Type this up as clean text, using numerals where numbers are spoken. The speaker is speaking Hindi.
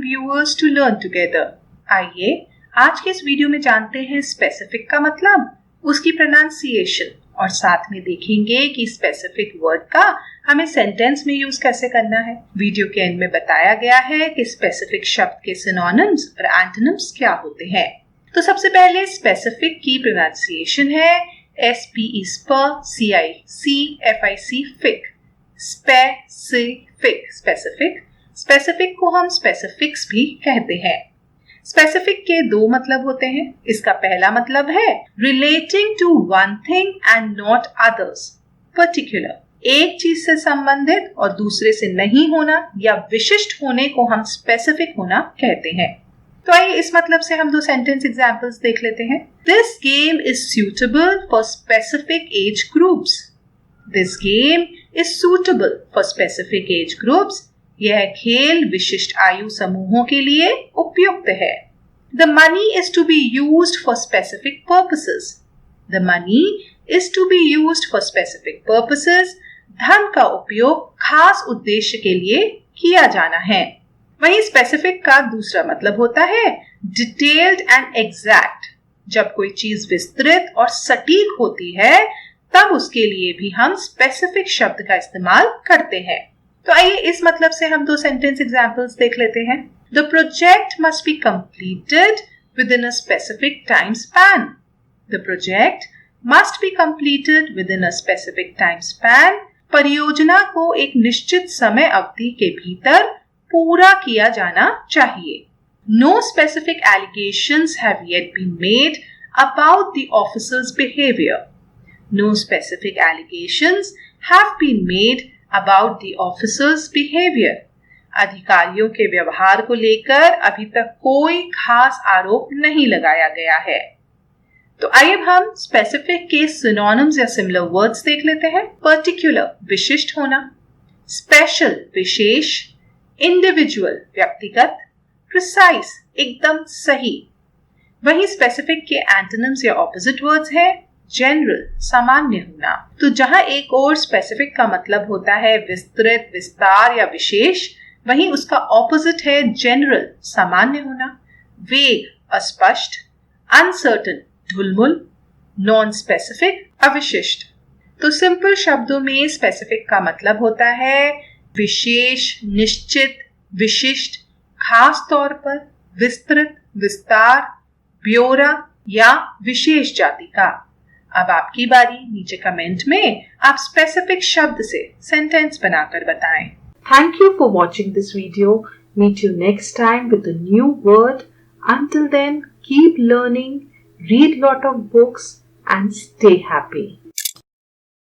viewers to learn together. आइए आज के इस वीडियो में जानते हैं स्पेसिफिक का मतलब, उसकी प्रोनाउंसिएशन और साथ में देखेंगे कि स्पेसिफिक वर्ड का हमें सेंटेंस में यूज कैसे करना है। वीडियो के एंड में बताया गया है कि स्पेसिफिक शब्द के सिनोनिम्स और एंटोनिम्स क्या होते हैं। तो सबसे पहले स्पेसिफिक की प्रोनाउंसिएशन है SPE CIC FIC specific. Specific को हम स्पेसिफिक्स भी कहते हैं। स्पेसिफिक के दो मतलब होते हैं। इसका पहला मतलब है relating to one thing and not others. Particular, एक चीज से संबंधित और दूसरे से नहीं होना या विशिष्ट होने को हम स्पेसिफिक होना कहते हैं। तो आइए इस मतलब से हम दो सेंटेंस एग्जांपल्स देख लेते हैं। This game is suitable for specific age groups. This game is suitable for specific age groups. यह खेल विशिष्ट आयु समूहों के लिए उपयुक्त है। The money is to be used for specific purposes. The money is to be used for specific purposes. धन का उपयोग खास उद्देश्य के लिए किया जाना है। वहीं स्पेसिफिक का दूसरा मतलब होता है डिटेल्ड एंड एग्जैक्ट। जब कोई चीज विस्तृत और सटीक होती है तब उसके लिए भी हम स्पेसिफिक शब्द का इस्तेमाल करते हैं। तो आइए इस मतलब से हम दो सेंटेंस एग्जांपल्स देख लेते हैं। The project must be completed with in a specific time span. The project must be completed with in a specific time span. परियोजना को एक निश्चित समय अवधि के भीतर पूरा किया जाना चाहिए। No specific allegations have yet been made about the officer's behavior. No specific allegations have been made about the officer's behavior. अधिकारियों के व्यवहार को लेकर अभी तक कोई खास आरोप नहीं लगाया गया है। तो आइए अब हम स्पेसिफिक के सिनोनिम्स या सिमिलर वर्ड्स देख लेते हैं। पर्टिकुलर, विशिष्ट होना। स्पेशल, विशेष। इंडिविजुअल, व्यक्तिगत। प्रिसाइज, एकदम सही। वहीं स्पेसिफिक के एंटोनिम्स या ऑपोजिट वर्ड्स हैं जनरल, सामान्य होना। तो जहां एक और स्पेसिफिक का मतलब होता है विस्तृत, विस्तार या विशेष, वहीं उसका ऑपोजिट है जनरल, सामान्य होना। वेग, अस्पष्ट। अनसर्टन, ढुलमुल। नॉन स्पेसिफिक, अविशिष्ट। तो सिंपल शब्दों में स्पेसिफिक का मतलब होता है विशेष, निश्चित, विशिष्ट, खास तौर पर, विस्तृत, विस्तार, ब्यौरा या विशेष जाति का। अब आपकी बारी, नीचे कमेंट में आप स्पेसिफिक शब्द से सेंटेंस बनाकर बताएं। Thank you for watching this video. Meet you next time with a new word. Until then, keep learning, read lot of books and stay happy.